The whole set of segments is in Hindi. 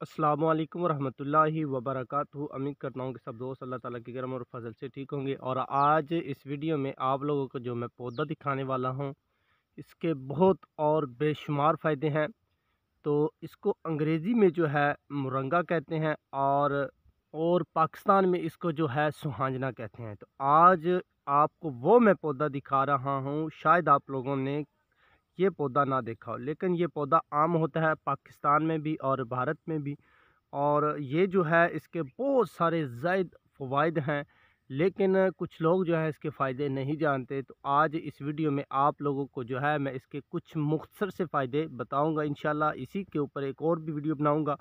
अस्सलामुअलैकुम वरहमतुल्लाहि वबरकातुहू। उम्मीद करता हूँ कि सब दोस्त अल्लाह ताला के करम और फजल से ठीक होंगे। और आज इस वीडियो में आप लोगों को जो मैं पौधा दिखाने वाला हूँ, इसके बहुत और बेशुमार फ़ायदे हैं। तो इसको अंग्रेज़ी में जो है मुरंगा कहते हैं, और पाकिस्तान में इसको जो है सुहांजना कहते हैं। तो आज आपको वो मैं पौधा दिखा रहा हूँ, शायद आप लोगों ने ये पौधा ना देखा हो, लेकिन ये पौधा आम होता है पाकिस्तान में भी और भारत में भी। और ये जो है इसके बहुत सारे ज़ायद फ़वाइद हैं, लेकिन कुछ लोग जो है इसके फ़ायदे नहीं जानते। तो आज इस वीडियो में आप लोगों को जो है मैं इसके कुछ मुख्तसर से फ़ायदे बताऊंगा। इंशाल्लाह इसी के ऊपर एक और भी वीडियो बनाऊंगा।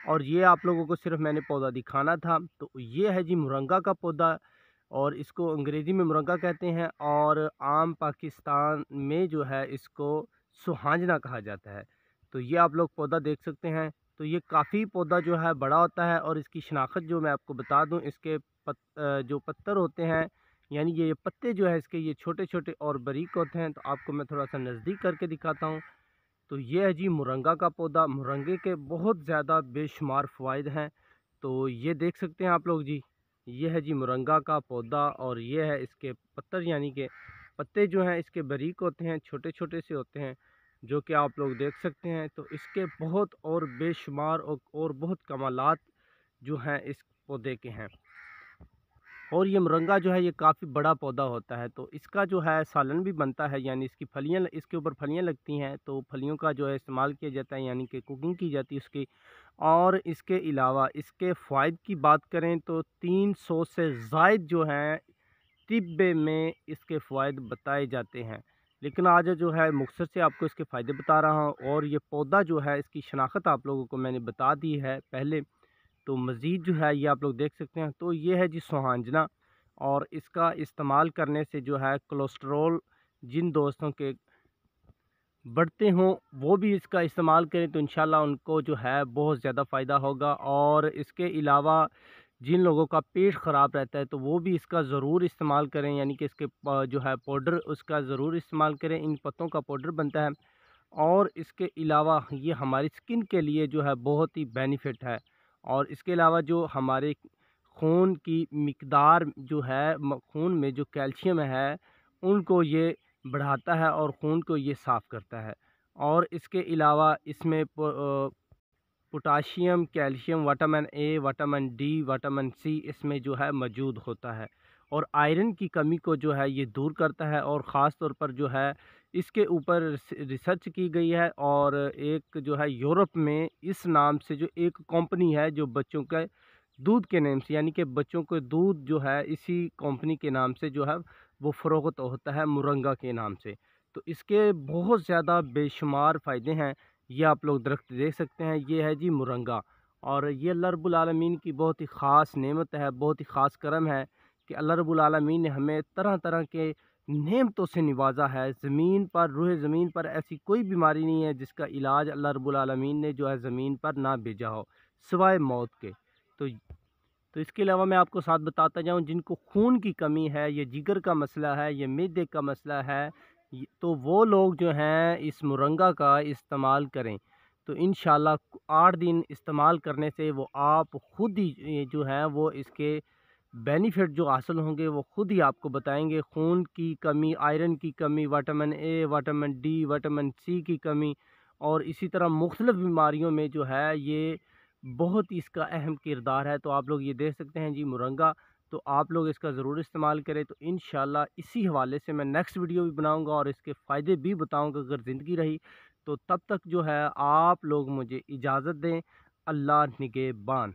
और ये आप लोगों को सिर्फ मैंने पौधा दिखाना था। तो ये है जी मुरंगा का पौधा, और इसको अंग्रेज़ी में मुरंगा कहते हैं, और आम पाकिस्तान में जो है इसको सुहांजना कहा जाता है। तो ये आप लोग पौधा देख सकते हैं। तो ये काफ़ी पौधा जो है बड़ा होता है, और इसकी शनाख्त जो मैं आपको बता दूं, इसके जो पत्तर होते हैं, यानी ये पत्ते जो है इसके ये छोटे छोटे और बारीक होते हैं। तो आपको मैं थोड़ा सा नज़दीक करके दिखाता हूँ। तो ये है जी मुरंगा का पौधा। मुरंगे के बहुत ज़्यादा बेशुमार फ़वाइद हैं। तो ये देख सकते हैं आप लोग जी, ये है जी मुरंगा का पौधा, और ये है इसके पत्तर, यानी कि पत्ते जो हैं इसके बारीक होते हैं, छोटे छोटे से होते हैं, जो कि आप लोग देख सकते हैं। तो इसके बहुत और बेशुमार और बहुत कमालात जो हैं इस पौधे के हैं। और ये मुरंगा जो है ये काफ़ी बड़ा पौधा होता है। तो इसका जो है सालन भी बनता है, यानी इसकी फलियाँ, इसके ऊपर फलियाँ लगती हैं, तो फलियों का जो है इस्तेमाल किया जाता है, यानी कि कुकिंग की जाती है उसकी। और इसके अलावा इसके फ़ायदे की बात करें तो 300 से ज़ायद जो हैं तिब्बे में इसके फ़ायदे बताए जाते हैं। लेकिन आज जो है मुख्तसर से आपको इसके फ़ायदे बता रहा हूँ, और ये पौधा जो है इसकी शनाख्त आप लोगों को मैंने बता दी है पहले। तो मज़ीद जो है ये आप लोग देख सकते हैं। तो ये है जी सुहांजना, और इसका इस्तेमाल करने से जो है कोलेस्ट्रॉल जिन दोस्तों के बढ़ते हों वो भी इसका इस्तेमाल करें, तो इंशाल्लाह उनको जो है बहुत ज़्यादा फ़ायदा होगा। और इसके अलावा जिन लोगों का पेट ख़राब रहता है तो वो भी इसका ज़रूर इस्तेमाल करें, यानी कि इसके जो है पाउडर उसका ज़रूर इस्तेमाल करें। इन पत्तों का पाउडर बनता है। और इसके अलावा ये हमारी स्किन के लिए जो है बहुत ही बेनिफिट है। और इसके अलावा जो हमारे खून की मिकदार जो है खून में जो कैल्शियम है उनको ये बढ़ाता है, और खून को ये साफ़ करता है। और इसके अलावा इसमें potassium, calcium, vitamin A, vitamin D, vitamin C इसमें जो है मौजूद होता है। और आयरन की कमी को जो है ये दूर करता है। और ख़ास तौर पर जो है इसके ऊपर रिसर्च की गई है, और एक जो है यूरोप में इस नाम से जो एक कंपनी है जो बच्चों के दूध के नाम से, यानी कि बच्चों को दूध जो है इसी कंपनी के नाम से जो है वो फ़रोख्त होता है मुरंगा के नाम से। तो इसके बहुत ज़्यादा बेशुमार फ़ायदे हैं। ये आप लोग दरख्त देख सकते हैं, ये है जी मुरंगा। और ये अल्लाह रब्बुल आलमीन की बहुत ही ख़ास नेमत है, बहुत ही ख़ास करम है कि अल्लाह रब्बुल आलमीन ने हमें तरह तरह के नेमतों से नवाजा है। ज़मीन पर, रूहे ज़मीन पर ऐसी कोई बीमारी नहीं है जिसका इलाज अल्लाह रब्बुल आलमीन ने जो है ज़मीन पर ना भेजा हो, सिवाय मौत के। तो इसके अलावा मैं आपको साथ बताता जाऊँ, जिनको खून की कमी है, ये जिगर का मसला है, ये मैदे का मसला है, तो वो लोग जो हैं इस मुरंगा का इस्तेमाल करें। तो इंशाल्लाह 8 दिन इस्तेमाल करने से वो आप खुद ही ये जो है वो इसके बेनिफिट जो हासिल होंगे वो खुद ही आपको बताएंगे। खून की कमी, आयरन की कमी, vitamin A, vitamin D, vitamin C की कमी, और इसी तरह मुख्तलिफ़ बीमारियों में जो है ये बहुत ही इसका अहम किरदार है। तो आप लोग ये देख सकते हैं जी मुरंगा। तो आप लोग इसका ज़रूर इस्तेमाल करें। तो इंशाल्लाह इसी हवाले से मैं नेक्स्ट वीडियो भी बनाऊंगा और इसके फ़ायदे भी बताऊंगा अगर ज़िंदगी रही। तो तब तक जो है आप लोग मुझे इजाज़त दें। अल्लाह निगहबान।